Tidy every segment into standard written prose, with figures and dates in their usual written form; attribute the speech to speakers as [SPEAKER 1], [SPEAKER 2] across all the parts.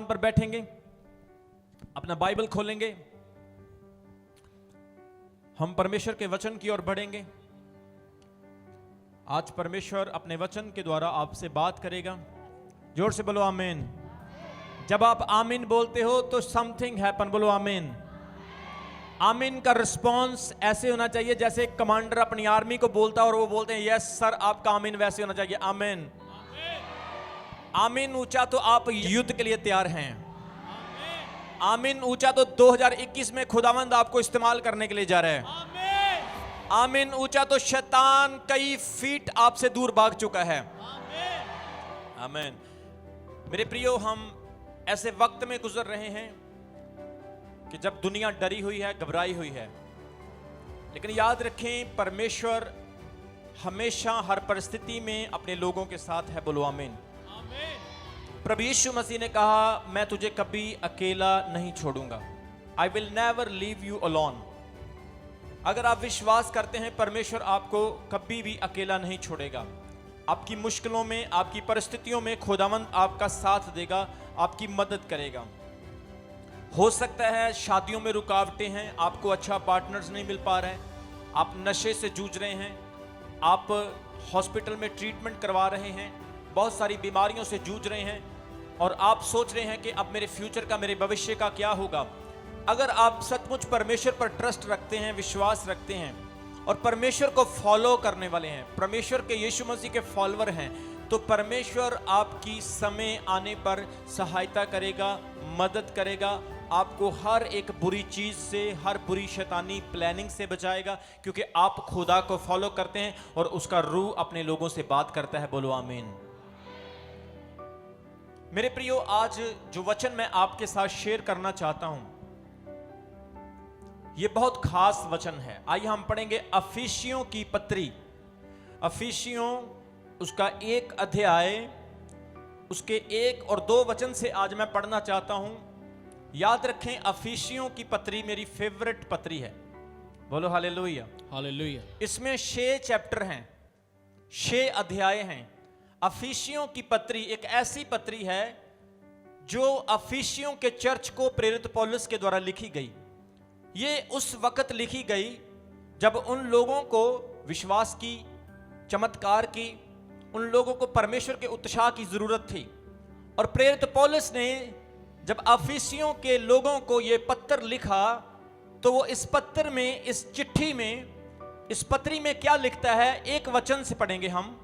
[SPEAKER 1] स्थान पर बैठेंगे, अपना बाइबल खोलेंगे, हम परमेश्वर के वचन की ओर बढ़ेंगे। आज परमेश्वर अपने वचन के द्वारा आपसे बात करेगा। जोर से बोलो आमीन। जब आप आमीन बोलते हो तो समथिंग हैपन। बोलो आमीन। आमीन का रिस्पॉन्स ऐसे होना चाहिए जैसे कमांडर अपनी आर्मी को बोलता है और वो बोलते हैं यस सर आपका आमीन, वैसे होना चाहिए। आमीन। आमीन ऊंचा तो आप युद्ध के लिए तैयार हैं। आमीन ऊंचा तो 2021 में खुदावंद आपको इस्तेमाल करने के लिए जा रहा है। आमीन ऊंचा तो शैतान कई फीट आपसे दूर भाग चुका है। आमीन। मेरे प्रियो, हम ऐसे वक्त में गुजर रहे हैं कि जब दुनिया डरी हुई है, घबराई हुई है, लेकिन याद रखें परमेश्वर हमेशा हर परिस्थिति में अपने लोगों के साथ है। बोलो आमीन। प्रभु यीशु मसीह ने कहा मैं तुझे कभी अकेला नहीं छोड़ूंगा। I will never leave you alone. अगर आप विश्वास करते हैं परमेश्वर आपको कभी भी अकेला नहीं छोड़ेगा। आपकी मुश्किलों में, आपकी परिस्थितियों में खुदावंद आपका साथ देगा, आपकी मदद करेगा। हो सकता है शादियों में रुकावटें हैं, आपको अच्छा पार्टनर्स नहीं मिल पा रहा है, आप नशे से जूझ रहे हैं, आप हॉस्पिटल में ट्रीटमेंट करवा रहे हैं, बहुत सारी बीमारियों से जूझ रहे हैं और आप सोच रहे हैं कि अब मेरे फ्यूचर का, मेरे भविष्य का क्या होगा। अगर आप सचमुच परमेश्वर पर ट्रस्ट रखते हैं, विश्वास रखते हैं और परमेश्वर को फॉलो करने वाले हैं, परमेश्वर के यीशु मसीह के फॉलोअर हैं, तो परमेश्वर आपकी समय आने पर सहायता करेगा, मदद करेगा, आपको हर एक बुरी चीज से, हर बुरी शैतानी प्लानिंग से बचाएगा, क्योंकि आप खुदा को फॉलो करते हैं और उसका रूह अपने लोगों से बात करता है। बोलो आमीन। मेरे प्रियो, आज जो वचन मैं आपके साथ शेयर करना चाहता हूं, यह बहुत खास वचन है। आइए हम पढ़ेंगे अफिसियों की पत्री। अफिसियों उसका 1 अध्याय, उसके 1 और 2 वचन से आज मैं पढ़ना चाहता हूं। याद रखें अफिसियों की पत्री मेरी फेवरेट पत्री है। बोलो हालेलुया।
[SPEAKER 2] हालेलुया।
[SPEAKER 1] इसमें 6 चैप्टर हैं, 6 अध्याय हैं। अफिसियों की पत्री एक ऐसी पत्री है जो अफिसियों के चर्च को प्रेरित पौलुस के द्वारा लिखी गई। ये उस वक्त लिखी गई जब उन लोगों को विश्वास की, चमत्कार की, उन लोगों को परमेश्वर के उत्साह की जरूरत थी। और प्रेरित पौलुस ने जब अफिसियों के लोगों को यह पत्र लिखा तो वो इस पत्र में, इस चिट्ठी में, इस पत्री में क्या लिखता है, एक वचन से पढ़ेंगे हम।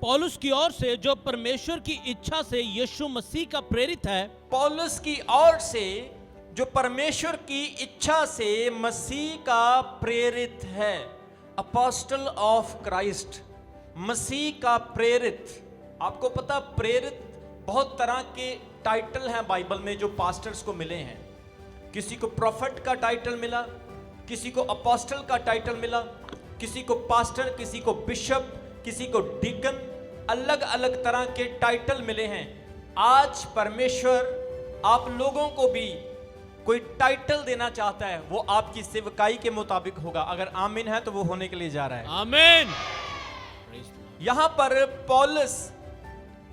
[SPEAKER 2] पौलुस की ओर से जो परमेश्वर की इच्छा से यीशु मसीह का प्रेरित है।
[SPEAKER 1] पौलुस की ओर से जो परमेश्वर की इच्छा से मसीह का प्रेरित है। अपोस्टल ऑफ क्राइस्ट, मसीह का प्रेरित। आपको पता प्रेरित बहुत तरह के टाइटल हैं बाइबल में जो पास्टर्स को मिले हैं। किसी को प्रोफेट का टाइटल मिला, किसी को अपोस्टल का टाइटल मिला, किसी को पास्टर, किसी को बिशप, किसी को डीकन, अलग अलग तरह के टाइटल मिले हैं। आज परमेश्वर आप लोगों को भी कोई टाइटल देना चाहता है, वो आपकी सेवकाई के मुताबिक होगा। अगर आमीन है तो वो होने के लिए जा रहा है।
[SPEAKER 2] आमीन।
[SPEAKER 1] यहां पर पौलुस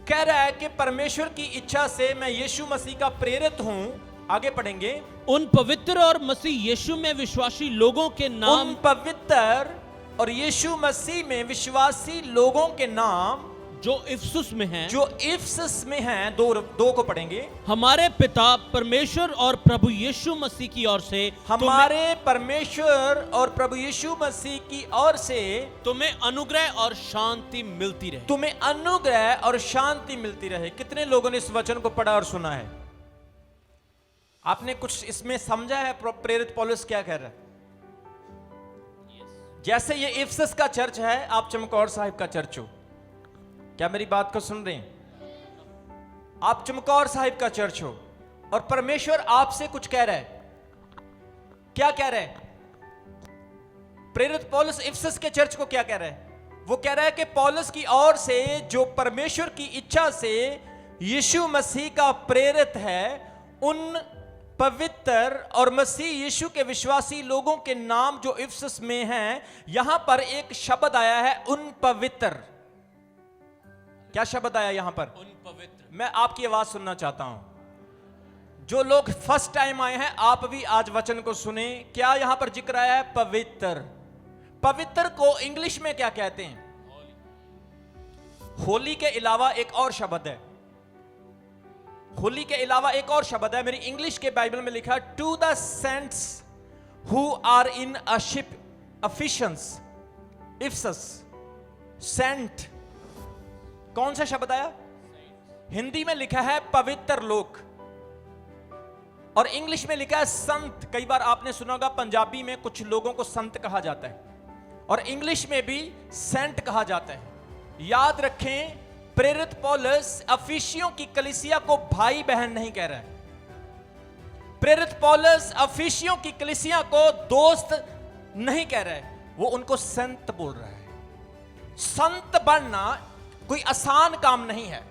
[SPEAKER 1] कह रहा है कि परमेश्वर की इच्छा से मैं यीशु मसीह का प्रेरित हूं। आगे पढ़ेंगे।
[SPEAKER 2] उन पवित्र और मसीह यीशु में विश्वासी लोगों के नाम,
[SPEAKER 1] उन पवित्र और यीशु मसीह में विश्वासी लोगों के नाम
[SPEAKER 2] जो इफसुस में हैं,
[SPEAKER 1] जो इफसुस में हैं। दो को पढ़ेंगे।
[SPEAKER 2] हमारे पिता परमेश्वर और प्रभु यीशु मसीह की ओर से,
[SPEAKER 1] हमारे परमेश्वर और प्रभु यीशु मसीह की ओर से
[SPEAKER 2] तुम्हें अनुग्रह और शांति मिलती रहे।
[SPEAKER 1] तुम्हें अनुग्रह और शांति मिलती रहे। कितने लोगों ने इस वचन को पढ़ा और सुना है? आपने कुछ इसमें समझा है प्रेरित पौलुस क्या कह रहा है? जैसे ये इफसस का चर्च है, आप चमकौर साहिब का चर्च हो। क्या मेरी बात को सुन रहे हैं? आप चमकौर साहिब का चर्च हो और परमेश्वर आपसे कुछ कह रहा है। क्या कह रहा है? प्रेरित पौलुस इफसस के चर्च को क्या कह रहा है? वो कह रहा है कि पौलुस की ओर से जो परमेश्वर की इच्छा से यीशु मसीह का प्रेरित है, उन पवित्र और मसीह यीशु के विश्वासी लोगों के नाम जो इफसस में हैं। यहां पर एक शब्द आया है, उन पवित्र। क्या शब्द आया यहां पर?
[SPEAKER 2] उन पवित्र।
[SPEAKER 1] मैं आपकी आवाज सुनना चाहता हूं। जो लोग फर्स्ट टाइम आए हैं, आप भी आज वचन को सुने। क्या यहां पर जिक्र आया है? पवित्र। पवित्र को इंग्लिश में क्या कहते हैं? होली के अलावा एक और शब्द है। होली के अलावा एक और शब्द है, मेरी इंग्लिश के बाइबल में लिखा, to the saints who are in a ship, Ephesians, Ephesus, saint. कौन सा शब्द आया? हिंदी में लिखा है पवित्र लोग, और इंग्लिश में लिखा है संत। कई बार आपने सुना होगा पंजाबी में कुछ लोगों को संत कहा जाता है, और इंग्लिश में भी सेंट कहा जाता है। याद रखें, प्रेरित पौलुस अफिसियों की कलीसिया को भाई बहन नहीं कह रहा है। प्रेरित पौलुस अफिसियों की कलीसिया को दोस्त नहीं कह रहा है, वो उनको संत बोल रहा है। संत बनना कोई आसान काम नहीं है।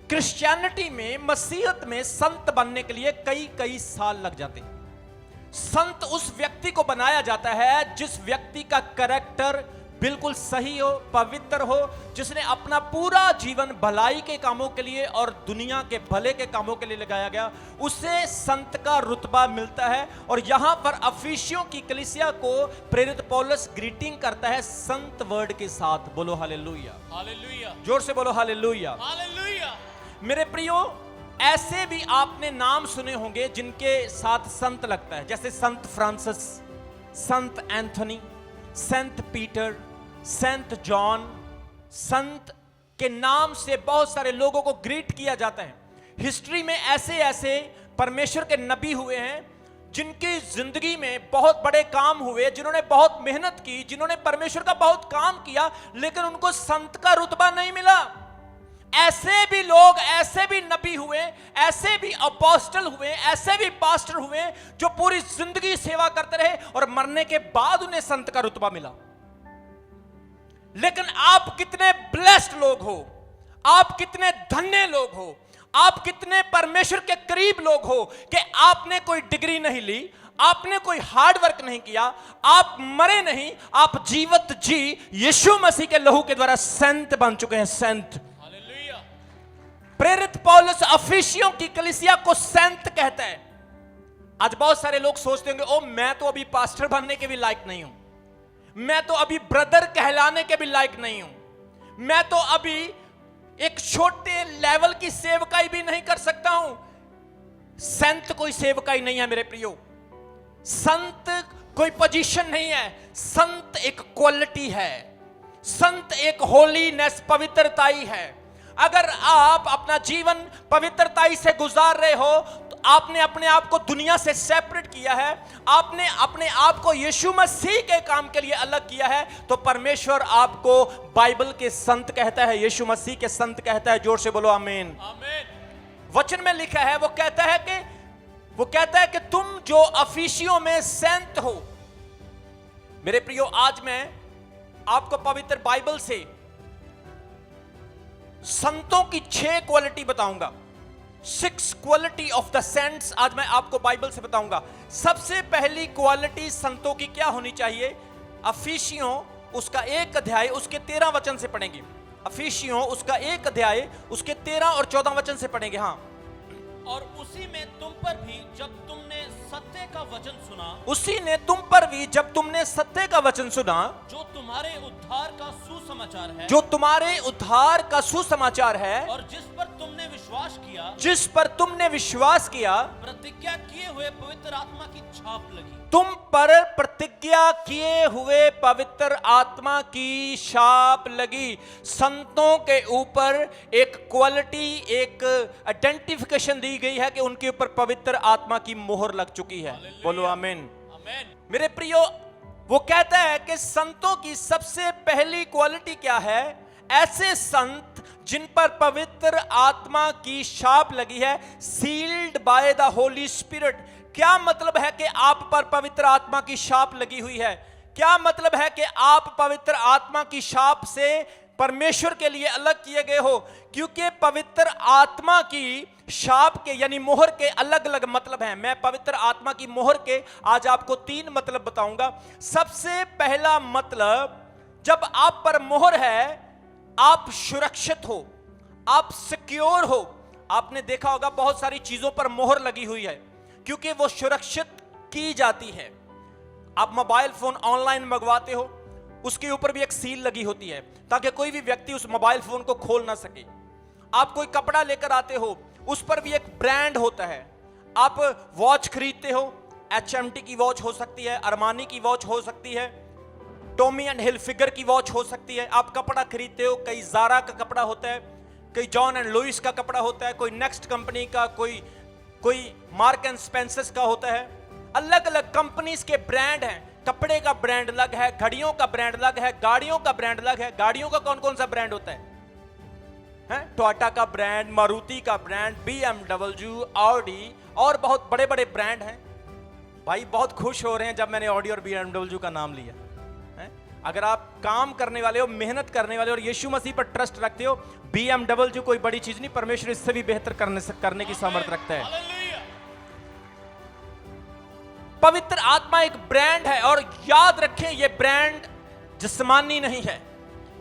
[SPEAKER 1] क्रिश्चियनिटी में, मसीहत में संत बनने के लिए कई कई साल लग जाते हैं। संत उस व्यक्ति को बनाया जाता है जिस व्यक्ति का कैरेक्टर बिल्कुल सही हो, पवित्र हो, जिसने अपना पूरा जीवन भलाई के कामों के लिए और दुनिया के भले के कामों के लिए लगाया गया, उसे संत का रुतबा मिलता है। और यहां पर अफिसियों की कलीसिया को प्रेरित पौलुस ग्रीटिंग करता है संत वर्ड के साथ। बोलो हालेलुया,
[SPEAKER 2] हालेलुया,
[SPEAKER 1] जोर से बोलो हालेलुया।
[SPEAKER 2] हालेलुया।
[SPEAKER 1] मेरे प्रियो, ऐसे भी आपने नाम सुने होंगे जिनके साथ संत लगता है, जैसे संत फ्रांसिस, संत एंथोनी, संत पीटर, संत जॉन। संत के नाम से बहुत सारे लोगों को ग्रीट किया जाता है। हिस्ट्री में ऐसे ऐसे परमेश्वर के नबी हुए हैं जिनकी जिंदगी में बहुत बड़े काम हुए, जिन्होंने बहुत मेहनत की, जिन्होंने परमेश्वर का बहुत काम किया, लेकिन उनको संत का रुतबा नहीं मिला। ऐसे भी लोग, ऐसे भी नबी हुए, ऐसे भी अपोस्टल हुए, ऐसे भी पास्टर हुए जो पूरी जिंदगी सेवा करते रहे और मरने के बाद उन्हें संत का रुतबा मिला। लेकिन आप कितने ब्लेस्ड लोग हो, आप कितने धन्य लोग हो, आप कितने परमेश्वर के करीब लोग हो कि आपने कोई डिग्री नहीं ली, आपने कोई हार्ड वर्क नहीं किया, आप मरे नहीं, आप जीवत जी यीशु मसीह के लहू के द्वारा संत बन चुके हैं। संत। प्रेरित पौलुस अफिसियों की कलीसिया को संत कहता है। आज बहुत सारे लोग सोचते होंगे, ओ मैं तो अभी पास्टर बनने के भी लायक नहीं हूं, मैं तो अभी ब्रदर कहलाने के भी लायक नहीं हूं, मैं तो अभी एक छोटे लेवल की सेवकाई भी नहीं कर सकता हूं। संत कोई सेवकाई नहीं है मेरे प्रियो। संत कोई पोजीशन नहीं है, संत एक क्वालिटी है, संत एक होलीनेस, पवित्रताई है। अगर आप अपना जीवन पवित्रताई से गुजार रहे हो तो आपने अपने आप को दुनिया से सेपरेट किया है, आपने अपने आप को यीशु मसीह के काम के लिए अलग किया है, तो परमेश्वर आपको बाइबल के संत कहता है, यीशु मसीह के संत कहता है। जोर से बोलो आमीन। आमीन। वचन में लिखा है, वो कहता है कि तुम जो अफिसियों में संत हो। मेरे प्रियो, आज मैं आपको पवित्र बाइबल से संतों की 6 क्वालिटी बताऊंगा। 6 क्वालिटी ऑफ द सेंट्स आज मैं आपको बाइबल से बताऊंगा। सबसे पहली क्वालिटी संतों की क्या होनी चाहिए? अफिसियों उसका 1 अध्याय उसके 13 वचन से पढ़ेंगे। अफिसियों उसका 1 अध्याय उसके 13 और 14 वचन से पढ़ेंगे। हाँ,
[SPEAKER 2] और उसी में तुम पर भी जब तुमने सत्य का वचन सुना,
[SPEAKER 1] उसी ने तुम पर भी जब तुमने सत्य का वचन सुना,
[SPEAKER 2] जो तुम्हारे उद्धार का सुसमाचार है,
[SPEAKER 1] जो तुम्हारे उद्धार का सुसमाचार है,
[SPEAKER 2] और जिस पर तुमने विश्वास किया,
[SPEAKER 1] जिस पर तुमने विश्वास किया,
[SPEAKER 2] प्रतिज्ञा किए हुए पवित्र आत्मा की छाप लगी। तुम
[SPEAKER 1] पर प्रतिज्ञा किए हुए पवित्र आत्मा की छाप लगी। संतों के ऊपर एक क्वालिटी, एक आइडेंटिफिकेशन दी गई है कि उनके ऊपर पवित्र आत्मा की मोहर लग चुकी है। बोलो आमीन। मेरे प्रियो, वो कहता है कि संतों की सबसे पहली क्वालिटी क्या है? ऐसे संत जिन पर पवित्र आत्मा की छाप लगी है, sealed by the Holy Spirit. क्या मतलब है कि आप पर पवित्र आत्मा की छाप लगी हुई है? क्या मतलब है कि आप पवित्र आत्मा की छाप से परमेश्वर के लिए अलग किए गए हो? क्योंकि पवित्र आत्मा की छाप के यानी मोहर के अलग अलग मतलब हैं। मैं पवित्र आत्मा की मोहर के आज आपको 3 मतलब बताऊंगा। सबसे पहला मतलब, जब आप पर मोहर है, आप सुरक्षित हो, आप सिक्योर हो, आपने देखा होगा बहुत सारी चीजों पर मोहर लगी हुई है क्योंकि वो सुरक्षित की जाती है। आप मोबाइल फोन ऑनलाइन मंगवाते हो, उसके ऊपर भी एक सील लगी होती है ताकि कोई भी व्यक्ति उस मोबाइल फोन को खोल ना सके। आप कोई कपड़ा लेकर आते हो, उस पर भी एक ब्रांड होता है। आप वॉच खरीदते हो, HMT की वॉच हो सकती है, अरमानी की वॉच हो सकती है, टॉमी एंड हिलफिगर की वॉच हो सकती है। आप कपड़ा खरीदते हो, कई ज़ारा का कपड़ा होता है, कोई जॉन एंड लुइस का कपड़ा होता है, कोई नेक्स्ट कंपनी का, कोई मार्क एंड स्पेंसर्स का होता है। अलग अलग कंपनीज के ब्रांड हैं। कपड़े का ब्रांड अलग है, घड़ियों का ब्रांड अलग है, गाड़ियों का ब्रांड अलग है। गाड़ियों का कौन कौन सा ब्रांड होता है? टोयोटा का ब्रांड, मारुति का ब्रांड, BMW, ऑडी और बहुत बड़े बड़े ब्रांड हैं। भाई बहुत खुश हो रहे हैं जब मैंने ऑडी और BMW का नाम लिया है। अगर आप काम करने वाले हो, मेहनत करने वाले हो और यीशु मसीह पर ट्रस्ट रखते हो, BMW कोई बड़ी चीज नहीं, परमेश्वर इससे भी बेहतर करने की सामर्थ्य रखता है। पवित्र आत्मा एक ब्रांड है और याद रखें ये ब्रांड जिस्मानी नहीं है,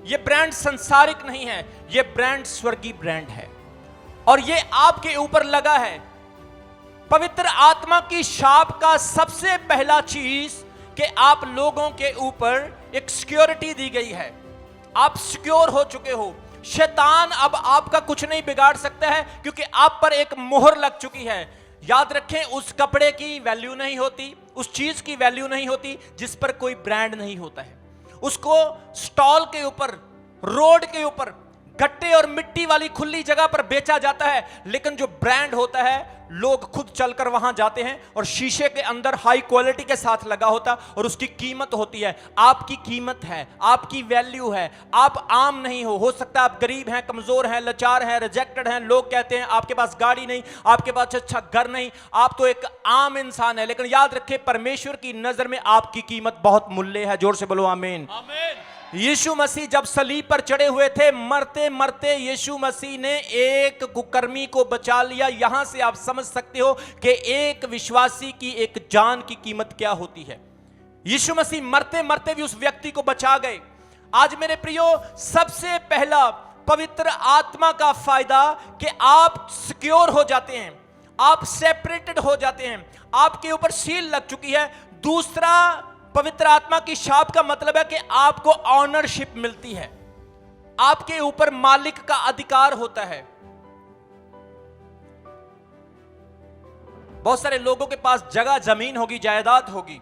[SPEAKER 1] ये ब्रांड संसारिक नहीं है, ये ब्रांड स्वर्गीय ब्रांड है और ये आपके ऊपर लगा है। पवित्र आत्मा की शाप का सबसे पहला चीज कि आप लोगों के ऊपर एक सिक्योरिटी दी गई है। आप सिक्योर हो चुके हो। शैतान अब आपका कुछ नहीं बिगाड़ सकता है क्योंकि आप पर एक मोहर लग चुकी है। याद रखें, उस कपड़े की वैल्यू नहीं होती, उस चीज की वैल्यू नहीं होती जिस पर कोई ब्रांड नहीं होता है। उसको स्टॉल के ऊपर, रोड के ऊपर, गट्टे और मिट्टी वाली खुली जगह पर बेचा जाता है, लेकिन जो ब्रांड होता है लोग खुद चलकर वहां जाते हैं और शीशे के अंदर हाई क्वालिटी के साथ लगा होता और उसकी कीमत होती है। आपकी कीमत है, आपकी वैल्यू है। आप आम नहीं हो सकता आप गरीब हैं, कमजोर हैं, लाचार हैं, रिजेक्टेड हैं। लोग कहते हैं आपके पास गाड़ी नहीं, आपके पास अच्छा घर नहीं, आप तो एक आम इंसान है। लेकिन याद रखें, परमेश्वर की नजर में आपकी कीमत बहुत मूल्य है। जोर से बोलो आमीन। यीशु मसीह जब सलीब पर चढ़े हुए थे, मरते मरते यीशु मसीह ने एक कुकर्मी को बचा लिया। यहां से आप समझ सकते हो कि एक विश्वासी की एक जान की कीमत क्या होती है। यीशु मसीह मरते मरते भी उस व्यक्ति को बचा गए। आज मेरे प्रियो, सबसे पहला पवित्र आत्मा का फायदा कि आप सिक्योर हो जाते हैं, आप सेपरेटेड हो जाते हैं, आपके ऊपर सील लग चुकी है। दूसरा, पवित्र आत्मा की शाप का मतलब है कि आपको ऑनरशिप मिलती है, आपके ऊपर मालिक का अधिकार होता है। बहुत सारे लोगों के पास जगह जमीन होगी, जायदाद होगी।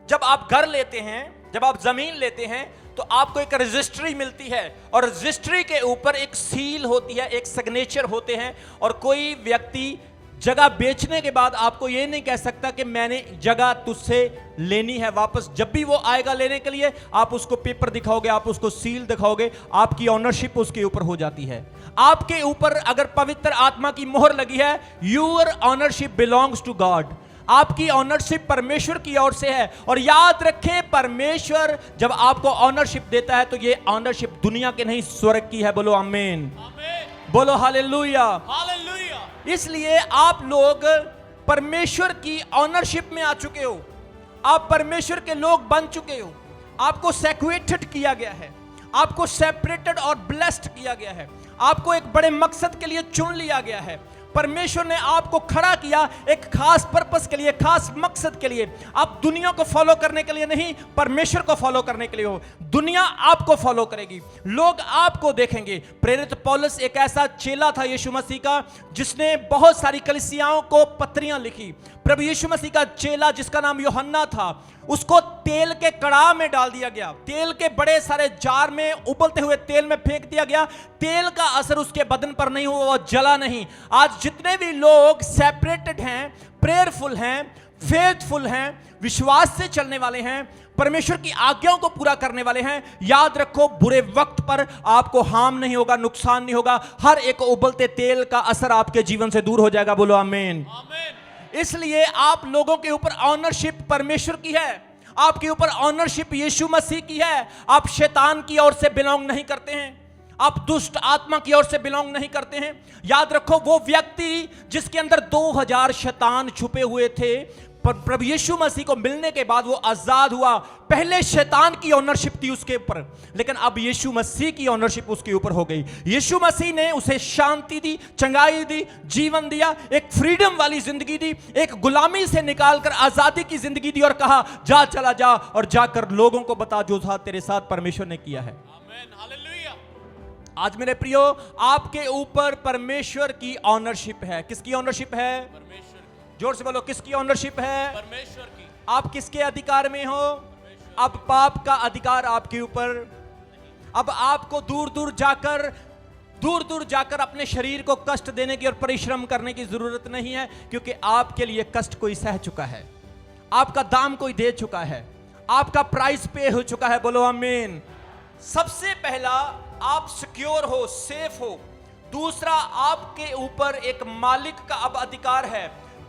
[SPEAKER 1] जब आप घर लेते हैं, जब आप जमीन लेते हैं तो आपको एक रजिस्ट्री मिलती है और रजिस्ट्री के ऊपर एक सील होती है, एक सिग्नेचर होते हैं। और कोई व्यक्ति जगह बेचने के बाद आपको यह नहीं कह सकता कि मैंने जगह तुझसे लेनी है वापस। जब भी वो आएगा लेने के लिए, आप उसको पेपर दिखाओगे, आप उसको सील दिखाओगे, आपकी ऑनरशिप उसके ऊपर हो जाती है। आपके ऊपर अगर पवित्र आत्मा की मोहर लगी है, your ownership belongs to God. आपकी ऑनरशिप परमेश्वर की ओर से है। और याद रखें, परमेश्वर जब आपको ऑनरशिप देता है तो ये ऑनरशिप दुनिया के नहीं, स्वर्ग की है। बोलो आमीन, बोलो हालेलुया, हालेलुया। इसलिए आप लोग परमेश्वर की ऑनरशिप में आ चुके हो, आप परमेश्वर के लोग बन चुके हो। आपको सेक्रेटेड किया गया है, आपको सेपरेटेड और ब्लेस्ड किया गया है, आपको एक बड़े मकसद के लिए चुन लिया गया है। परमेश्वर ने आपको खड़ा किया एक खास पर्पस के लिए, खास मकसद के लिए। आप दुनिया को फॉलो करने के लिए नहीं, परमेश्वर को फॉलो करने के लिए हो। दुनिया आपको फॉलो करेगी, लोग आपको देखेंगे। प्रेरित पौलुस एक ऐसा चेला था यीशु मसीह का, जिसने बहुत सारी कलीसियाओं को पत्रियां लिखी। प्रभु यीशु मसीह का चेला जिसका नाम यूहन्ना था, उसको तेल के कड़ाह में डाल दिया गया, तेल के बड़े सारे जार में उबलते हुए तेल में फेंक दिया गया। तेल का असर उसके बदन पर नहीं हुआ, वो जला नहीं। आज जितने भी लोग सेपरेटेड हैं, प्रेयरफुल हैं, फेथफुल हैं, विश्वास से चलने वाले हैं, परमेश्वर की आज्ञाओं को पूरा करने वाले हैं, याद रखो बुरे वक्त पर आपको हार्म नहीं होगा, नुकसान नहीं होगा। हर एक उबलते तेल का असर आपके जीवन से दूर हो जाएगा। बोलो आमीन। इसलिए आप लोगों के ऊपर ऑनरशिप परमेश्वर की है, आपके ऊपर ऑनरशिप यीशु मसीह की है। आप शैतान की ओर से बिलोंग नहीं करते हैं, आप दुष्ट आत्मा की ओर से बिलोंग नहीं करते हैं। याद रखो, वो व्यक्ति जिसके अंदर 2000 शैतान छुपे हुए थे, प्रभु यीशु मसीह को मिलने के बाद वो आजाद हुआ। पहले शैतान की ओनरशिप थी उसके ऊपर, लेकिन अब यीशु मसीह की ओनरशिप उसके ऊपर हो गई। यीशु मसीह ने उसे शांति दी, चंगाई दी, जीवन दिया, एक फ्रीडम वाली जिंदगी दी, एक गुलामी से निकालकर आजादी की जिंदगी दी और कहा जा, चला जा और जाकर लोगों को बता जो था तेरे साथ परमेश्वर ने किया है।
[SPEAKER 2] आमीन, हालेलुया।
[SPEAKER 1] आज मेरे प्रियो, आपके ऊपर परमेश्वर की ऑनरशिप है। किसकी ऑनरशिप है?
[SPEAKER 2] परमेश्वर की।
[SPEAKER 1] जोर से बोलो, किसकी ऑनरशिप है?
[SPEAKER 2] परमेश्वर की।
[SPEAKER 1] आप किसके अधिकार में हो? अब पाप का अधिकार आपके ऊपर। अब आपको दूर दूर जाकर अपने शरीर को कष्ट देने की और परिश्रम करने की जरूरत नहीं है, क्योंकि आपके लिए कष्ट कोई सह चुका है, आपका दाम कोई दे चुका है, आपका प्राइस पे हो चुका है। बोलो आमीन। सबसे पहला, आप सिक्योर हो, सेफ हो। दूसरा, आपके ऊपर एक मालिक का अब अधिकार है।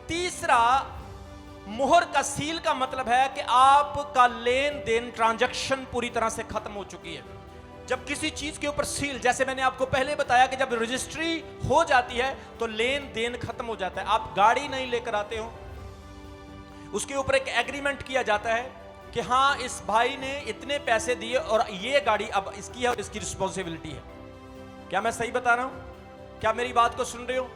[SPEAKER 1] तीसरा, मोहर का सील का मतलब है कि आपका लेन देन, ट्रांजैक्शन पूरी तरह से खत्म हो चुकी है। जब किसी चीज के ऊपर सील, जैसे मैंने आपको पहले बताया कि जब रजिस्ट्री हो जाती है तो लेन देन खत्म हो जाता है। आप गाड़ी नहीं लेकर आते हो, उसके ऊपर एक एग्रीमेंट किया जाता है कि हाँ, इस भाई ने इतने पैसे दिए और ये गाड़ी अब इसकी है और इसकी रिस्पॉन्सिबिलिटी है। क्या मैं सही बता रहा हूं? क्या मेरी बात को सुन रहे हो?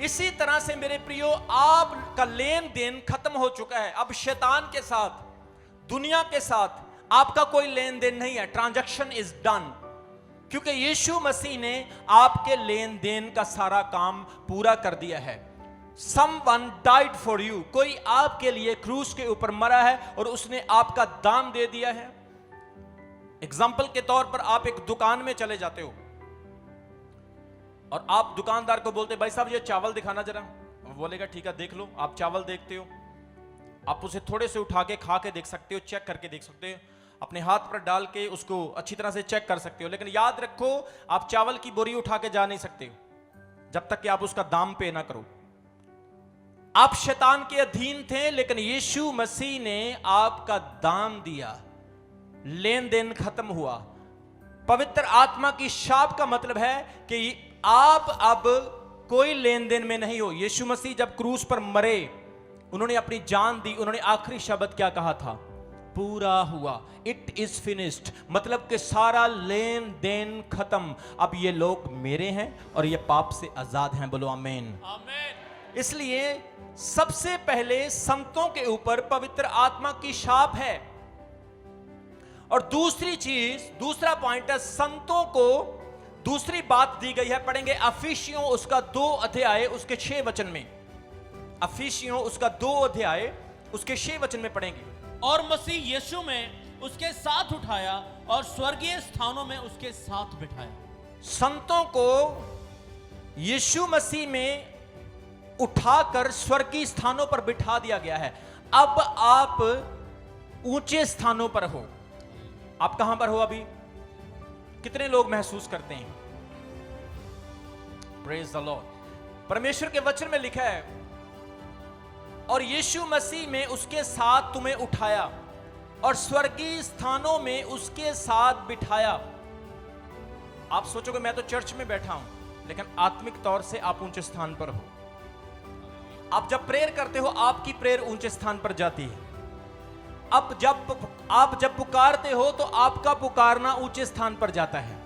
[SPEAKER 1] इसी तरह से मेरे प्रियो, आपका लेन देन खत्म हो चुका है। अब शैतान के साथ, दुनिया के साथ आपका कोई लेन देन नहीं है। ट्रांजैक्शन इज डन, क्योंकि यीशु मसीह ने आपके लेन देन का सारा काम पूरा कर दिया है। Someone died for you, कोई आपके लिए क्रूस के ऊपर मरा है और उसने आपका दाम दे दिया है। एग्जाम्पल के तौर पर, आप एक दुकान में चले जाते हो और आप दुकानदार को बोलते, भाई साहब ये चावल दिखाना जरा। वो बोलेगा ठीक है, देख लो। आप चावल देखते हो, आप उसे थोड़े से उठा के खा के देख सकते हो, चेक करके देख सकते हो, अपने हाथ पर डाल के उसको अच्छी तरह से चेक कर सकते हो। लेकिन याद रखो, आप चावल की बोरी उठा के जा नहीं सकते हो जब तक कि आप उसका दाम पे ना करो। आप शैतान के अधीन थे, लेकिन यीशु मसीह ने आपका दाम दिया, लेन देन खत्म हुआ। पवित्र आत्मा की शाप का मतलब है कि आप अब कोई लेन देन में नहीं हो। यीशु मसीह जब क्रूस पर मरे, उन्होंने अपनी जान दी, उन्होंने आखिरी शब्द क्या कहा था? पूरा हुआ, इट इज फिनिश्ड। मतलब कि सारा लेन देन खत्म। अब ये लोग मेरे हैं और ये पाप से आजाद हैं। बोलो आमीन।
[SPEAKER 2] आमीन।
[SPEAKER 1] इसलिए सबसे पहले संतों के ऊपर पवित्र आत्मा की शाप है। और दूसरी चीज, दूसरा पॉइंट है, संतों को दूसरी बात दी गई है। पढ़ेंगे अफिसियों उसका 2 अध्याय उसके 6 वचन में। अफिसियों उसका 2 अध्याय उसके 6 वचन में पढ़ेंगे।
[SPEAKER 2] और मसीह यीशु में उसके साथ उठाया और स्वर्गीय स्थानों में उसके साथ बिठाया।
[SPEAKER 1] संतों को यीशु मसीह में उठाकर स्वर्गीय स्थानों पर बिठा दिया गया है। अब आप ऊंचे स्थानों पर हो। आप कहां पर हो अभी? कितने लोग महसूस करते हैं? Praise the Lord. परमेश्वर के वचन में लिखा है, और यीशु मसीह में उसके साथ तुम्हें उठाया और स्वर्गीय स्थानों में उसके साथ बिठाया। आप सोचोगे मैं तो चर्च में बैठा हूं, लेकिन आत्मिक तौर से आप ऊंचे स्थान पर हो। आप जब प्रेयर करते हो, आपकी प्रेयर ऊंचे स्थान पर जाती है। अब आप जब पुकारते हो तो आपका पुकारना ऊंचे स्थान पर जाता है।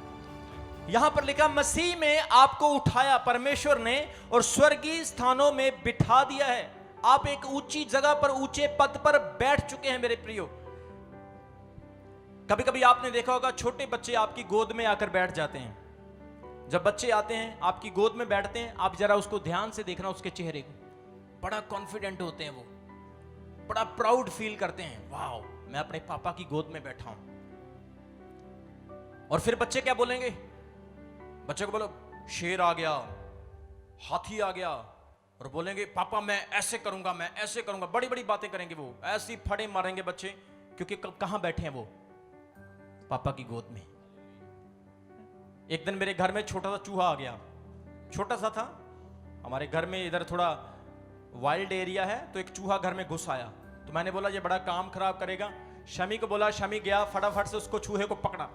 [SPEAKER 1] यहां पर लिखा, मसीह में आपको उठाया परमेश्वर ने और स्वर्गीय स्थानों में बिठा दिया है। आप एक ऊंची जगह पर, ऊंचे पद पर बैठ चुके हैं मेरे प्रियो। कभी कभी आपने देखा होगा, छोटे बच्चे आपकी गोद में आकर बैठ जाते हैं। जब बच्चे आते हैं आपकी गोद में बैठते हैं, आप जरा उसको ध्यान से देखना, उसके चेहरे को, बड़ा कॉन्फिडेंट होते हैं वो, बड़ा प्राउड फील करते हैं, वाह मैं अपने पापा की गोद में बैठा हूं। और फिर बच्चे क्या बोलेंगे? बच्चे को बोलो शेर आ गया, हाथी आ गया, और बोलेंगे पापा मैं ऐसे करूंगा, मैं ऐसे करूंगा। बड़ी बड़ी बातें करेंगे वो, ऐसी फड़े मारेंगे बच्चे, क्योंकि कहां बैठे हैं वो? पापा की गोद में। एक दिन मेरे घर में छोटा सा चूहा आ गया, छोटा सा था। हमारे घर में इधर थोड़ा वाइल्ड एरिया है, तो एक चूहा घर में घुस आया। तो मैंने बोला ये बड़ा काम खराब करेगा। शमी को बोला, शमी गया फटाफट से उसको चूहे को पकड़ा,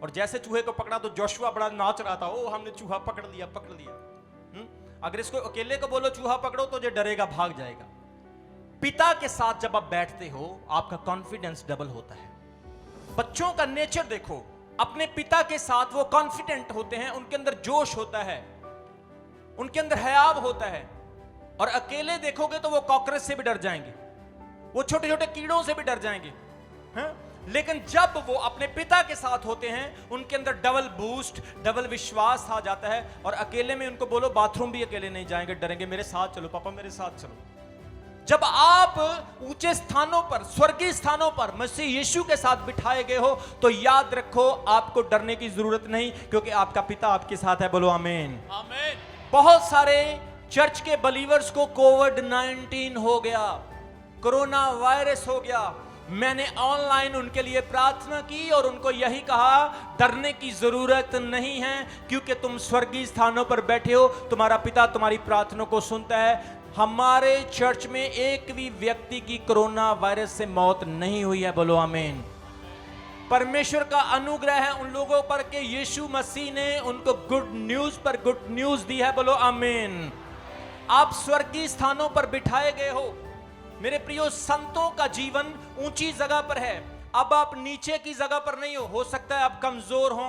[SPEAKER 1] और जैसे चूहे को पकड़ा तो जोशुआ बड़ा नाच रहा था, ओ हमने चूहा पकड़ लिया, पकड़ लिया। अगर इसको अकेले को बोलो चूहा पकड़ो तो ये डरेगा, भाग जाएगा। पिता के साथ जब आप बैठते हो आपका कॉन्फिडेंस डबल होता है। बच्चों का नेचर देखो, अपने पिता के साथ वो कॉन्फिडेंट होते हैं, उनके अंदर जोश होता है, उनके अंदर हयाव होता है। और अकेले देखोगे तो वो कॉकरोच से भी डर जाएंगे, वो छोटे छोटे कीड़ों से भी डर जाएंगे, हैं? लेकिन जब वो अपने पिता के साथ होते हैं उनके अंदर डबल बूस्ट, डबल विश्वास आ जाता है। और अकेले में उनको बोलो बाथरूम भी अकेले नहीं जाएंगे, डरेंगे, मेरे साथ चलो पापा, मेरे साथ चलो। जब आप ऊंचे स्थानों पर, स्वर्गीय स्थानों पर मसीह यीशु के साथ बिठाए गए हो तो याद रखो आपको डरने की जरूरत नहीं, क्योंकि आपका पिता आपके साथ है। बोलो आमीन।
[SPEAKER 2] आमीन।
[SPEAKER 1] बहुत सारे चर्च के बलीवर्स को कोविड-19 हो गया, कोरोना वायरस हो गया। मैंने ऑनलाइन उनके लिए प्रार्थना की और उनको यही कहा, डरने की जरूरत नहीं है, क्योंकि तुम स्वर्गीय स्थानों पर बैठे हो, तुम्हारा पिता तुम्हारी प्रार्थना को सुनता है। हमारे चर्च में एक भी व्यक्ति की कोरोना वायरस से मौत नहीं हुई है। बोलो आमीन। परमेश्वर का अनुग्रह है उन लोगों पर कि यीशु मसीह ने उनको गुड न्यूज पर गुड न्यूज दी है। बोलो आमीन। आप स्वर्गीय स्थानों पर बिठाए गए हो। मेरे प्रियो, संतों का जीवन ऊंची जगह पर है। अब आप नीचे की जगह पर नहीं हो सकता है आप कमजोर हो,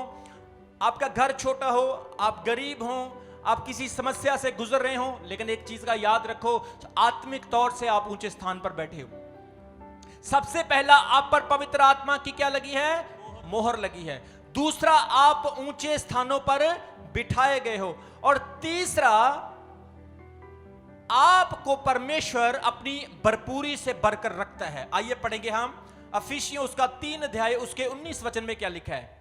[SPEAKER 1] आपका घर छोटा हो, आप गरीब हो, आप किसी समस्या से गुजर रहे हो, लेकिन एक चीज का याद रखो, आत्मिक तौर से आप ऊंचे स्थान पर बैठे हो। सबसे पहला, आप पर पवित्र आत्मा की क्या लगी है? मोहर लगी है। दूसरा, आप ऊंचे स्थानों पर बिठाए गए हो। और तीसरा, आपको परमेश्वर अपनी भरपूरी से भरकर रखता है। आइए पढ़ेंगे हम इफिसियों उसका 3 अध्याय उसके 19 वचन में क्या लिखा है।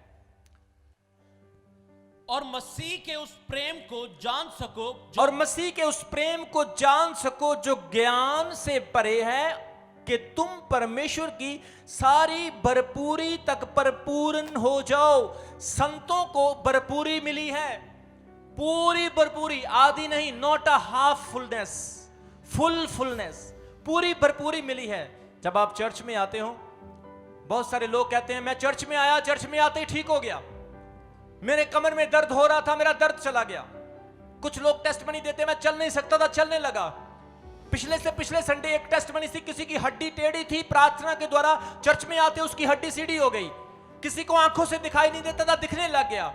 [SPEAKER 2] और मसीह के उस प्रेम को जान सको,
[SPEAKER 1] और मसीह के उस प्रेम को जान सको जो ज्ञान से परे है, कि तुम परमेश्वर की सारी भरपूरी तक परिपूर्ण हो जाओ। संतों को भरपूरी मिली है, पूरी भरपूरी, आधी नहीं, not a half fullness, full fullness, पूरी भरपूरी मिली है। जब आप चर्च में आते हो, बहुत सारे लोग कहते हैं मैं चर्च में आया, चर्च में आते ही ठीक हो गया, मेरे कमर में दर्द हो रहा था, मेरा दर्द चला गया। कुछ लोग टेस्टमनी देते, मैं चल नहीं सकता था, चलने लगा। पिछले से पिछले संडे एक टेस्टमनी थी, किसी की हड्डी टेढ़ी थी, प्रार्थना के द्वारा चर्च में आते उसकी हड्डी सीधी हो गई। किसी को आंखों से दिखाई नहीं देता था, दिखने लग गया,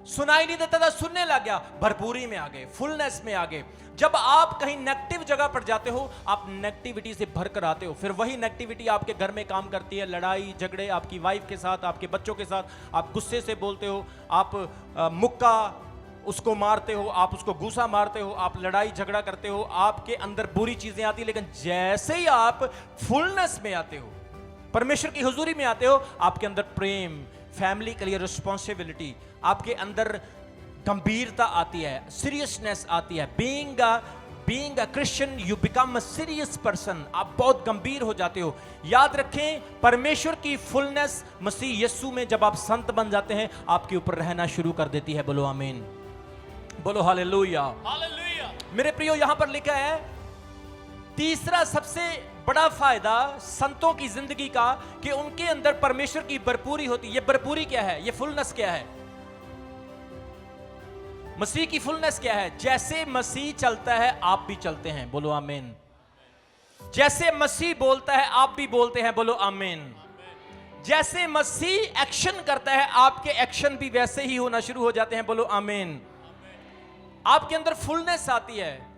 [SPEAKER 1] सुनाई नहीं देता था, सुनने लग गया। भरपूरी में आ गए, फुलनेस में आ गए। जब आप कहीं नेगेटिव जगह पर जाते हो, आप नेगेटिविटी से भरकर आते हो, फिर वही नेगेटिविटी आपके घर में काम करती है। लड़ाई झगड़े आपकी वाइफ के साथ, आपके बच्चों के साथ, आप गुस्से से बोलते हो, आप मुक्का उसको मारते हो, आप उसको गुस्सा मारते हो, आप लड़ाई झगड़ा करते हो, आपके अंदर बुरी चीजें आती है। लेकिन जैसे ही आप फुलनेस में आते हो, परमेश्वर की हुजूरी में आते हो, आपके अंदर प्रेम, फैमिली के लिए रिस्पॉन्सिबिलिटी, आपके अंदर गंभीरता आती है, सीरियसनेस आती है। Being a Christian you become a serious person, आप बहुत गंभीर हो जाते हो। याद रखें, परमेश्वर की फुलनेस मसीह यीशु में जब आप संत बन जाते हैं, आपके ऊपर रहना शुरू कर देती है। बोलो आमीन, बोलो हालेलुया।
[SPEAKER 2] हालेलुया।
[SPEAKER 1] मेरे प्रियो, यहां पर लिखा है तीसरा सबसे बड़ा फायदा संतों की जिंदगी का, कि उनके अंदर परमेश्वर की भरपूरी होती है। ये भरपूरी क्या है? ये फुलनेस क्या है? मसीह की फुलनेस क्या है? जैसे मसीह चलता है आप भी चलते हैं। बोलो आमीन। जैसे मसीह बोलता है आप भी बोलते हैं। बोलो आमीन। जैसे मसीह एक्शन करता है आपके एक्शन भी वैसे ही होना शुरू हो जाते हैं। बोलो आमीन। आपके अंदर फुलनेस आती है।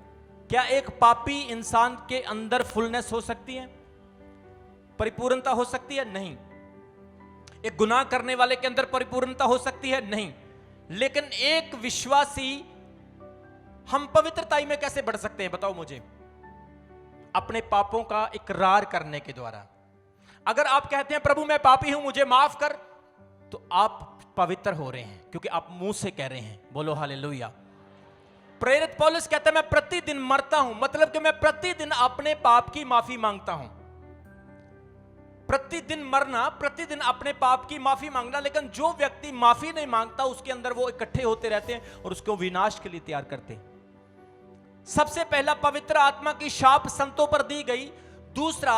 [SPEAKER 1] क्या एक पापी इंसान के अंदर फुलनेस हो सकती है? परिपूर्णता हो सकती है? नहीं। एक गुनाह करने वाले के अंदर परिपूर्णता हो सकती है? नहीं। लेकिन एक विश्वासी, हम पवित्रताई में कैसे बढ़ सकते हैं बताओ मुझे? अपने पापों का इकरार करने के द्वारा। अगर आप कहते हैं प्रभु मैं पापी हूं, मुझे माफ कर, तो आप पवित्र हो रहे हैं, क्योंकि आप मुंह से कह रहे हैं। बोलो हालेलुया। प्रेरित पौलुस कहता है मैं प्रतिदिन मरता हूं, मतलब कि मैं प्रतिदिन अपने पाप की माफी मांगता हूं। प्रतिदिन मरना, प्रतिदिन अपने पाप की माफी मांगना। लेकिन जो व्यक्ति माफी नहीं मांगता, उसके अंदर वो इकट्ठे होते रहते हैं और उसको विनाश के लिए तैयार करते हैं। सबसे पहला, पवित्र आत्मा की शाप संतों पर दी गई। दूसरा,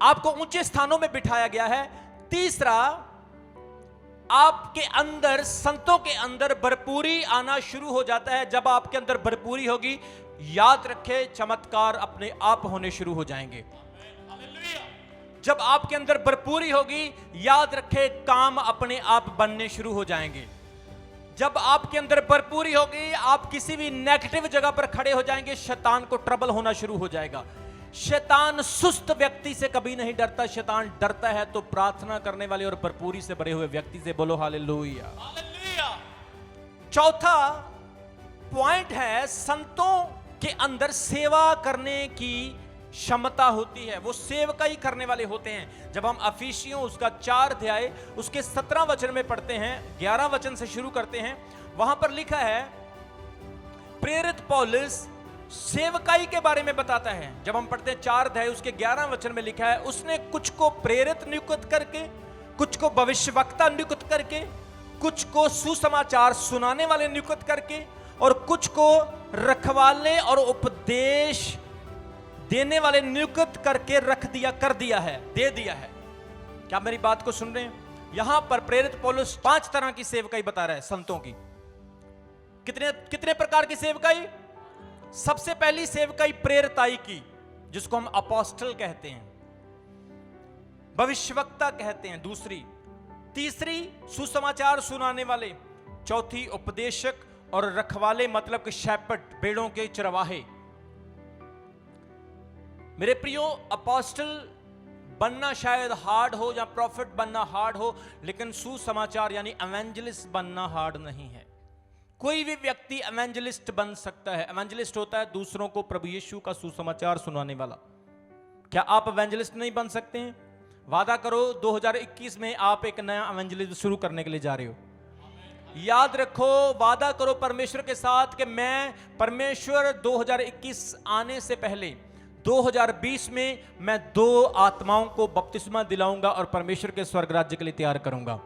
[SPEAKER 1] आपको ऊंचे स्थानों में बिठाया गया है। तीसरा, आपके अंदर, संतों के अंदर भरपूरी आना शुरू हो जाता है। जब आपके अंदर भरपूरी होगी, याद रखे चमत्कार अपने आप होने शुरू हो जाएंगे। जब आपके अंदर भरपूरी होगी, याद रखे काम अपने आप बनने शुरू हो जाएंगे। जब आपके अंदर भरपूरी होगी, आप किसी भी नेगेटिव जगह पर खड़े हो जाएंगे, शैतान को ट्रबल होना शुरू हो जाएगा। शैतान सुस्त व्यक्ति से कभी नहीं डरता, शैतान डरता है तो प्रार्थना करने वाले और भरपूरी से भरे हुए व्यक्ति से। बोलो हालेलुया। चौथा पॉइंट है, संतों के अंदर सेवा करने की क्षमता होती है, वो सेवकाई करने वाले होते हैं। जब हम अफिसियों उसका 4 अध्याय उसके 17 वचन में पढ़ते हैं, 11 वचन से शुरू करते हैं, वहां पर लिखा है, प्रेरित पौलुस सेवकाई के बारे में बताता है। जब हम पढ़ते हैं 4 अध्याय उसके 11 वचन में लिखा है, उसने कुछ को प्रेरित नियुक्त करके, कुछ को भविष्यवक्ता नियुक्त करके, कुछ को सुसमाचार सुनाने वाले नियुक्त करके, और कुछ को रखवाले और उपदेश देने वाले नियुक्त करके रख दिया, कर दिया है, दे दिया है। क्या मेरी बात को सुन रहे हैं? यहां पर प्रेरित पौलुस 5 तरह की सेवकाई बता रहा है संतों की। कितने प्रकार की सेवकाई? सबसे पहली सेवकाई प्रेरिताई की, जिसको हम अपोस्टल कहते हैं, भविष्यवक्ता कहते हैं। दूसरी, तीसरी सुसमाचार सुनाने वाले, चौथी उपदेशक, और रखवाले मतलब कि शेपर्ड, भेड़ों के चरवाहे। मेरे प्रियो, अपोस्टल बनना शायद हार्ड हो या प्रॉफिट बनना हार्ड हो, लेकिन सुसमाचार यानी एवेंजलिस्ट बनना हार्ड नहीं है। कोई भी व्यक्ति एवेंजलिस्ट बन सकता है। एवेंजलिस्ट होता है दूसरों को प्रभु यीशु का सुसमाचार सुनाने वाला। क्या आप एवेंजलिस्ट नहीं बन सकते हैं? वादा करो 2021 में आप एक नया एवेंजलिज्म शुरू करने के लिए जा रहे हो। याद रखो, वादा करो परमेश्वर के साथ कि मैं परमेश्वर 2021 आने से पहले 2020 में मैं 2 आत्माओं को बपतिस्मा दिलाऊंगा और परमेश्वर के स्वर्ग राज्य के लिए तैयार करूंगा।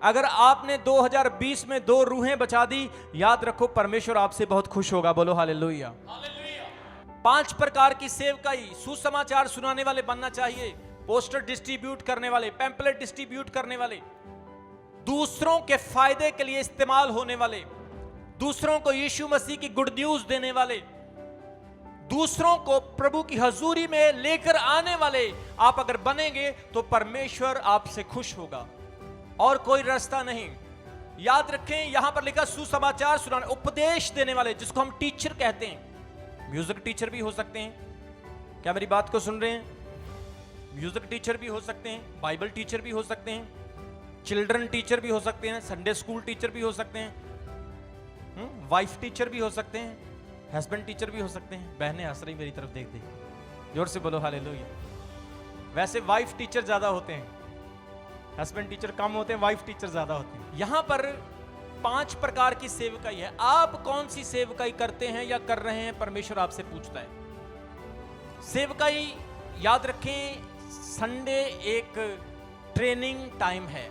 [SPEAKER 1] अगर आपने 2020 में 2 रूहें बचा दी, याद रखो परमेश्वर आपसे बहुत खुश होगा। बोलो हालेलुया। 5 प्रकार की सेवकाई, सुसमाचार सुनाने वाले बनना चाहिए, पोस्टर डिस्ट्रीब्यूट करने वाले, पैम्पलेट डिस्ट्रीब्यूट करने वाले, दूसरों के फायदे के लिए इस्तेमाल होने वाले, दूसरों को यीशु मसीह की गुड न्यूज देने वाले, दूसरों को प्रभु की हजूरी में लेकर आने वाले आप अगर बनेंगे तो परमेश्वर आपसे खुश होगा, और कोई रास्ता नहीं। याद रखें, यहां पर लिखा सुसमाचार सुनाने, उपदेश देने वाले, जिसको हम टीचर कहते हैं। म्यूजिक टीचर भी हो सकते हैं। क्या मेरी बात को सुन रहे हैं? म्यूजिक टीचर भी हो सकते हैं, बाइबल टीचर भी हो सकते हैं, चिल्ड्रन टीचर भी हो सकते हैं, संडे स्कूल टीचर भी हो सकते हैं, वाइफ टीचर भी हो सकते हैं, हस्बैंड टीचर भी हो सकते हैं। बहनें हंस रही मेरी तरफ, देख देख, जोर से बोलो हालेलुया। वैसे वाइफ टीचर ज्यादा होते हैं, हस्बैंड टीचर कम होते हैं, वाइफ टीचर ज्यादा होते हैं। यहां पर 5 प्रकार की सेवकाई है। आप कौन सी सेवकाई करते हैं या कर रहे हैं, परमेश्वर आपसे पूछता है। सेवकाई याद रखें, संडे एक ट्रेनिंग टाइम है।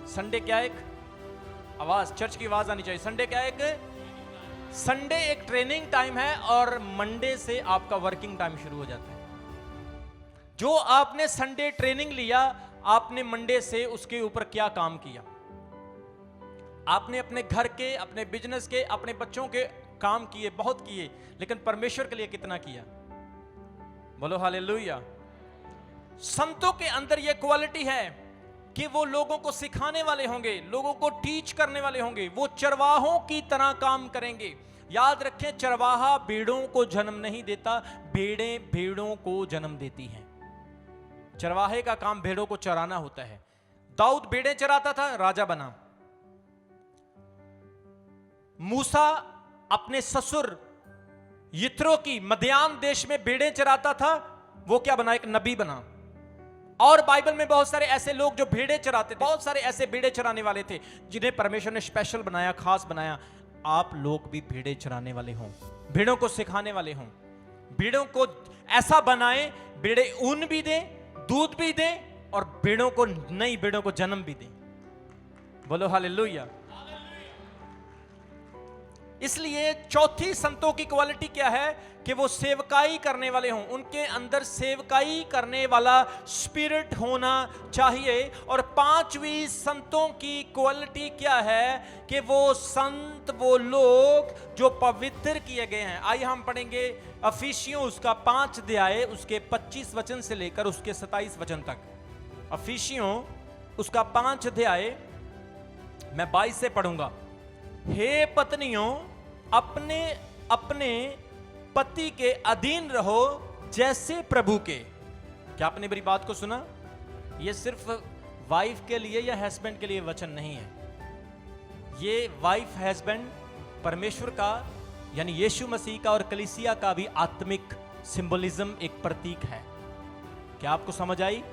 [SPEAKER 1] संडे क्या, एक आवाज, चर्च की आवाज आनी चाहिए। संडे क्या, संडे एक ट्रेनिंग टाइम है, और मंडे से आपका वर्किंग टाइम शुरू हो जाता है। जो आपने संडे ट्रेनिंग लिया, आपने मंडे से उसके ऊपर क्या काम किया? आपने अपने घर के, अपने बिजनेस के, अपने बच्चों के काम किए, बहुत किए, लेकिन परमेश्वर के लिए कितना किया? बोलो हालेलुया। संतों के अंदर यह क्वालिटी है कि वो लोगों को सिखाने वाले होंगे, लोगों को टीच करने वाले होंगे, वो चरवाहों की तरह काम करेंगे। याद रखें, चरवाहा भेड़ों को जन्म नहीं देता, भेड़ें भेड़ों को जन्म देती हैं। चरवाहे का काम भेड़ों को चराना होता है। दाऊद भेड़ें चराता था, राजा बना। मूसा अपने ससुर यित्रो की मदियान देश में भेड़ें चराता था, वो क्या बना? एक नबी बना। और बाइबल में बहुत सारे ऐसे लोग जो भेड़ें चराते थे, बहुत सारे ऐसे भेड़ें चराने वाले थे जिन्हें परमेश्वर ने स्पेशल बनाया, खास बनाया। आप लोग भी भेड़ें चराने वाले हों, भेड़ों को सिखाने वाले हों, भेड़ों को ऐसा बनाएं, भेड़ें ऊन भी दें, दूध भी दें, और भेड़ों को, नई भेड़ों को जन्म भी दें। बोलो हालेलुया। इसलिए चौथी संतों की क्वालिटी क्या है कि वो सेवकाई करने वाले हों, उनके अंदर सेवकाई करने वाला स्पिरिट होना चाहिए। और पांचवी संतों की क्वालिटी क्या है कि वो संत, वो लोग जो पवित्र किए गए हैं। आइए हम पढ़ेंगे अफिसियों उसका 5 अध्याय उसके 25 वचन से लेकर उसके 27 वचन तक। अफिसियों उसका 5 अध्याय मैं 22 से पढ़ूंगा। हे पत्नियों, अपने अपने पति के अधीन रहो जैसे प्रभु के। क्या आपने मेरी बात को सुना? ये सिर्फ वाइफ के लिए या हस्बैंड के लिए वचन नहीं है। ये वाइफ, हस्बैंड, परमेश्वर का यानी यीशु मसीह का और कलीसिया का भी आत्मिक सिंबलिज्म, एक प्रतीक है। क्या आपको समझ आई?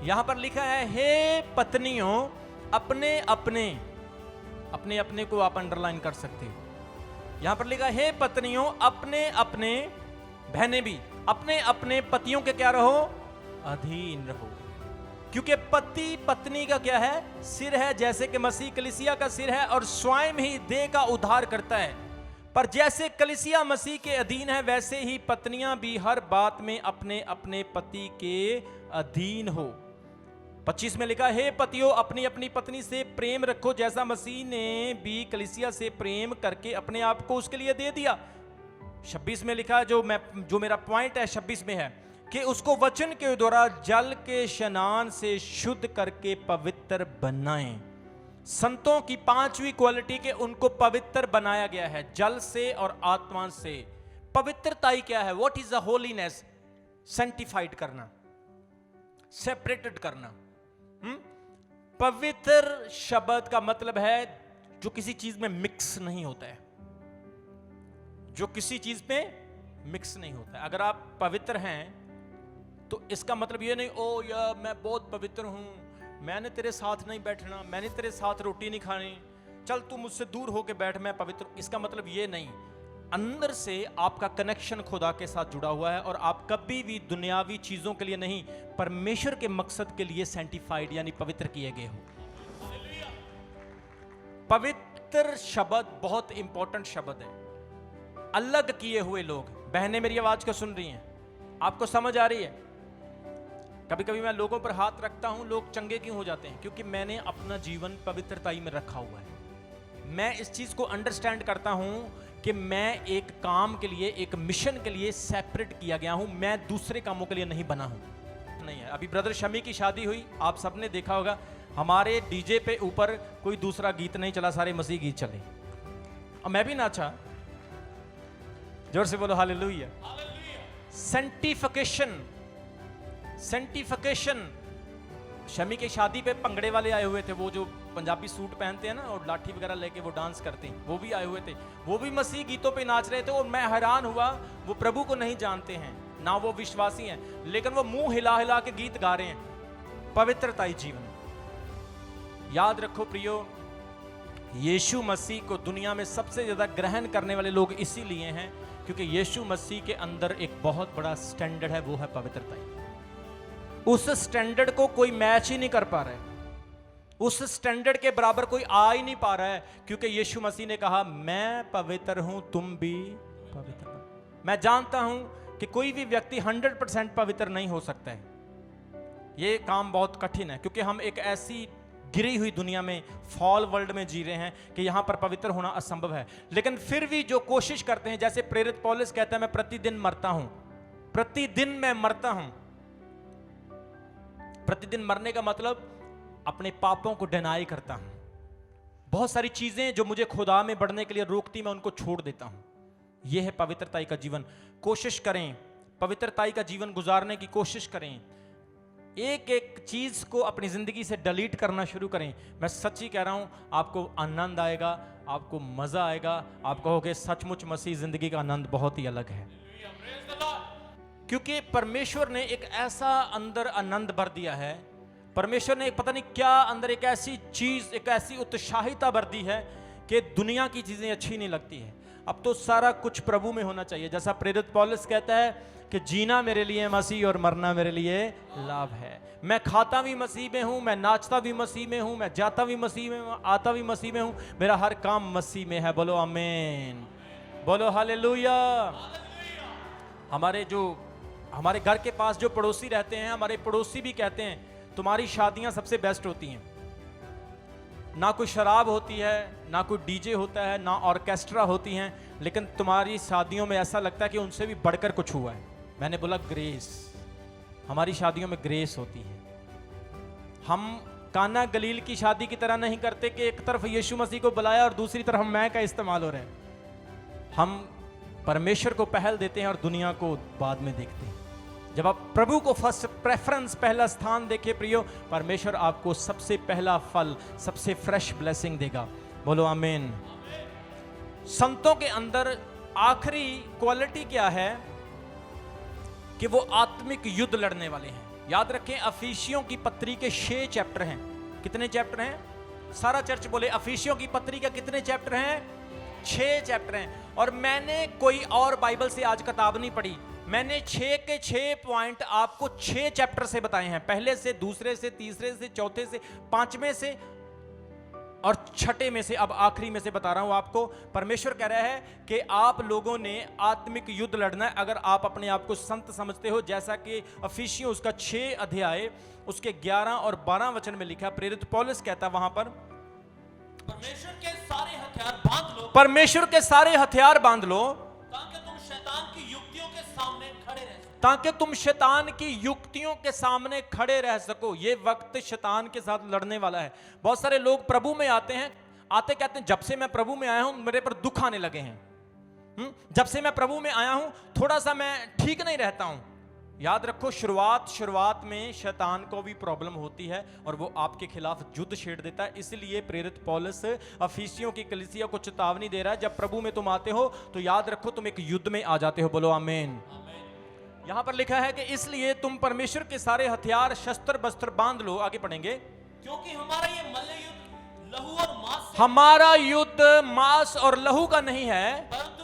[SPEAKER 1] यहां पर लिखा है, हे पत्नियों, अपने अपने, अपने अपने को आप अंडरलाइन कर सकते हो। यहां पर लिखा है, हे पत्नियों, अपने अपने, बहनें भी अपने अपने पतियों के क्या रहो? अधीन रहो। क्योंकि पति पत्नी का क्या है? सिर है, जैसे कि मसीह कलीसिया का सिर है और स्वयं ही देह का उद्धार करता है। पर जैसे कलीसिया मसीह के अधीन है, वैसे ही पत्नियां भी हर बात में अपने अपने पति के अधीन हो। 25 में लिखा, हे पतियों, अपनी अपनी पत्नी से प्रेम रखो, जैसा मसीह ने भी कलीसिया से प्रेम करके अपने आप को उसके लिए दे दिया। 26 में लिखा, जो मेरा पॉइंट है 26 में है कि उसको वचन के द्वारा जल के स्नान से शुद्ध करके पवित्र बनाएं। संतों की 5वीं क्वालिटी के उनको पवित्र बनाया गया है, जल से और आत्मा से। पवित्रता क्या है? What is the holiness? Sanctified करना, सेपरेटेड करना। पवित्र शब्द का मतलब है जो किसी चीज में मिक्स नहीं होता है, जो किसी चीज में मिक्स नहीं होता है। अगर आप पवित्र हैं तो इसका मतलब ये नहीं, ओ यार मैं बहुत पवित्र हूं, मैंने तेरे साथ नहीं बैठना, मैंने तेरे साथ रोटी नहीं खानी, चल तू मुझसे दूर होके बैठ, मैं पवित्र। इसका मतलब ये नहीं। अंदर से आपका कनेक्शन खुदा के साथ जुड़ा हुआ है और आप कभी भी दुनियावी चीजों के लिए नहीं, परमेश्वर के मकसद के लिए सैंटिफाइड यानी पवित्र किए गए हो। पवित्र शब्द बहुत इंपॉर्टेंट शब्द है। अलग किए हुए लोग। बहनें मेरी आवाज को सुन रही हैं? आपको समझ आ रही है? कभी कभी मैं लोगों पर हाथ रखता हूं, लोग चंगे क्यों हो जाते हैं? क्योंकि मैंने अपना जीवन पवित्रताई में रखा हुआ है। मैं इस चीज को अंडरस्टैंड करता हूं कि मैं एक काम के लिए, एक मिशन के लिए सेपरेट किया गया हूं। मैं दूसरे कामों के लिए नहीं बना हूं। नहीं है। अभी ब्रदर शमी की शादी हुई, आप सबने देखा होगा, हमारे डीजे पे ऊपर कोई दूसरा गीत नहीं चला, सारे मसीह गीत चले और मैं भी नाचा। जोर से बोलो हालेलुया। Sanctification, sanctification. शमी की शादी पे पंगड़े वाले आए हुए थे, वो जो पंजाबी सूट पहनते हैं ना और लाठी वगैरह लेके वो डांस करते हैं, वो भी आए हुए थे। वो भी मसीह गीतों पे नाच रहे थे और मैं हैरान हुआ, वो प्रभु को नहीं जानते हैं, ना वो विश्वासी हैं, लेकिन वो मुंह हिला हिला के गीत गा रहे हैं। पवित्रताई जीवन। याद रखो प्रियो, यीशु मसीह को दुनिया में सबसे ज्यादा ग्रहण करने वाले लोग इसीलिए हैं क्योंकि यीशु मसीह के अंदर एक बहुत बड़ा स्टैंडर्ड है, वो है पवित्रताई। उस स्टैंडर्ड को कोई मैच ही नहीं कर पा रहा है, उस स्टैंडर्ड के बराबर कोई आ ही नहीं पा रहा है, क्योंकि यीशु मसीह ने कहा मैं पवित्र हूं, तुम भी पवित्र हो। मैं जानता हूं कि कोई भी व्यक्ति 100% पवित्र नहीं हो सकता है। यह काम बहुत कठिन है क्योंकि हम एक ऐसी गिरी हुई दुनिया में, फॉल वर्ल्ड में जी रहे हैं कि यहां पर पवित्र होना असंभव है। लेकिन फिर भी जो कोशिश करते हैं, जैसे प्रेरित पौलुस कहता है, मैं प्रतिदिन मरता हूं, प्रतिदिन मैं मरता हूं। प्रतिदिन मरने का मतलब अपने पापों को डिनाई करता हूं। बहुत सारी चीजें जो मुझे खुदा में बढ़ने के लिए रोकती, मैं उनको छोड़ देता हूं। यह है पवित्रताई का जीवन। कोशिश करें, पवित्रताई का जीवन गुजारने की कोशिश करें। एक एक चीज को अपनी जिंदगी से डिलीट करना शुरू करें। मैं सच्ची कह रहा हूं, आपको आनंद आएगा, आपको मजा आएगा, आप कहोगे सचमुच मसीह जिंदगी का आनंद बहुत ही अलग है। क्योंकि परमेश्वर ने एक ऐसा अंदर आनंद भर दिया है, परमेश्वर ने पता नहीं क्या अंदर एक ऐसी चीज, एक ऐसी उत्साहिता भर दी है कि दुनिया की चीजें अच्छी नहीं लगती है। अब तो सारा कुछ प्रभु में होना चाहिए। जैसा प्रेरित पौलुस कहता है कि जीना मेरे लिए मसीह और मरना मेरे लिए लाभ है। मैं खाता भी मसीह में हूं, मैं नाचता भी मसीह में हूं, मैं जाता भी मसीह में हूं, आता भी मसीह में हूं, मेरा हर काम मसीह में है। बोलो आमीन, बोलो हालेलुया। हमारे घर के पास जो पड़ोसी रहते हैं, हमारे पड़ोसी भी कहते हैं तुम्हारी शादियां सबसे बेस्ट होती हैं। ना कोई शराब होती है, ना कोई डीजे होता है, ना ऑर्केस्ट्रा होती हैं, लेकिन तुम्हारी शादियों में ऐसा लगता है कि उनसे भी बढ़कर कुछ हुआ है। मैंने बोला ग्रेस, हमारी शादियों में ग्रेस होती है। हम काना गलील की शादी की तरह नहीं करते कि एक तरफ यीशु मसीह को बुलाया और दूसरी तरफ मैं का इस्तेमाल हो रहा है। हम परमेश्वर को पहल देते हैं और दुनिया को बाद में देखते हैं। जब आप प्रभु को फर्स्ट प्रेफरेंस, पहला स्थान देखे प्रियो, परमेश्वर आपको सबसे पहला फल, सबसे फ्रेश ब्लेसिंग देगा। बोलो आमीन। संतों के अंदर आखिरी क्वालिटी क्या है कि वो आत्मिक युद्ध लड़ने वाले हैं। याद रखें, अफिसियों की पत्री के 6 चैप्टर हैं। कितने चैप्टर हैं? सारा चर्च बोले अफिसियों की पत्री के कितने चैप्टर हैं? 6 चैप्टर हैं। और मैंने कोई और बाइबल से आज किताब नहीं पढ़ी, मैंने 6 के 6 पॉइंट आपको 6 चैप्टर से बताए हैं। पहले से, दूसरे से, तीसरे से, चौथे से, 5वें से और 6ठे में से, अब आखिरी में से बता रहा हूं आपको। परमेश्वर कह रहा है कि आप लोगों ने आत्मिक युद्ध लड़ना है अगर आप अपने आप को संत समझते हो। जैसा कि अफिसियों उसका 6 अध्याय उसके 11 और 12 वचन में लिखा, प्रेरित पौलुस कहता है वहां पर,
[SPEAKER 2] परमेश्वर के सारे हथियार बांध लो,
[SPEAKER 1] परमेश्वर के सारे हथियार बांध लो
[SPEAKER 2] ताकि तुम शैतान की युक्तियों के सामने खड़े रह सको।
[SPEAKER 1] ताकि तुम शैतान की युक्तियों के सामने खड़े रह सको। ये वक्त शैतान के साथ लड़ने वाला है। बहुत सारे लोग प्रभु में आते हैं, आते कहते हैं जब से मैं प्रभु में आया हूं मेरे पर दुख आने लगे हैं। जब से मैं प्रभु में आया हूं थोड़ा सा मैं ठीक नहीं रहता हूं। याद रखो, शुरुआत में शैतान को भी प्रॉब्लम होती है और वो आपके खिलाफ युद्ध छेड़ देता है। इसलिए प्रेरित पौलुस अफिसियों की कलीसिया को चेतावनी दे रहा है, जब प्रभु में तुम आते हो तो याद रखो तुम एक युद्ध में आ जाते हो। बोलो आमीन। यहां पर लिखा है कि इसलिए तुम परमेश्वर के सारे हथियार, शस्त्र, वस्त्र बांध लो। आगे पढ़ेंगे,
[SPEAKER 2] क्योंकि हमारा ये मल्ल युद्ध लहू और मांस से,
[SPEAKER 1] हमारा युद्ध मांस और लहू का नहीं है,
[SPEAKER 2] परंतु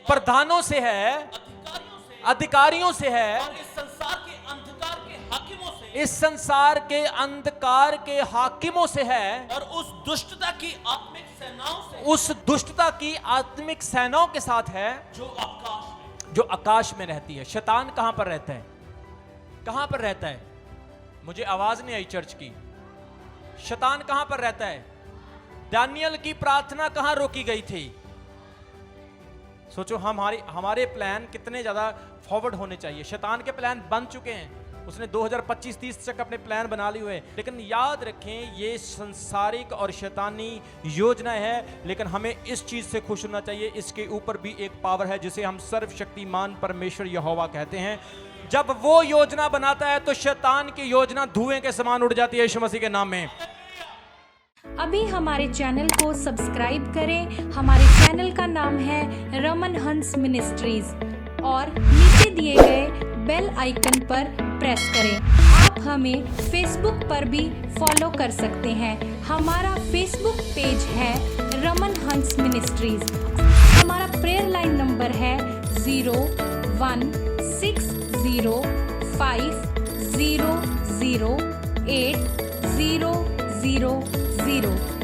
[SPEAKER 1] प्रधानों से है, अधिकारियों से है,
[SPEAKER 2] और इस संसार के अंधकार के हाकिमों से,
[SPEAKER 1] इस संसार के अंधकार के हाकिमों से है,
[SPEAKER 2] और उस दुष्टता की आत्मिक सेनाओं से,
[SPEAKER 1] उस दुष्टता की आत्मिक सेनाओं के साथ है जो आकाश में रहती है। शैतान कहां पर रहता है? कहां पर रहता है? मुझे आवाज नहीं आई चर्च की। शैतान कहां पर रहता है? दानियल की प्रार्थना कहां रोकी गई थी? सोचो, हमारे प्लान कितने ज्यादा फॉरवर्ड होने चाहिए। शैतान के प्लान बन चुके हैं, उसने 2025-30 तक अपने प्लान बना लिए हुए। लेकिन याद रखें, ये संसारिक और शैतानी योजना है, लेकिन हमें इस चीज से खुश होना चाहिए, इसके ऊपर भी एक पावर है जिसे हम सर्वशक्तिमान परमेश्वर यहोवा कहते हैं। जब वो योजना बनाता है तो शैतान की योजना धुएं के समान उड़ जाती है यीशु मसीह के नाम में।
[SPEAKER 3] अभी हमारे चैनल को सब्सक्राइब करें। हमारे चैनल का नाम है रमन हंस मिनिस्ट्रीज और नीचे दिए गए बेल आइकन पर प्रेस करें। आप हमें फेसबुक पर भी फॉलो कर सकते हैं। हमारा फेसबुक पेज है रमन हंस मिनिस्ट्रीज। हमारा प्रेयर लाइन नंबर है 0160500800.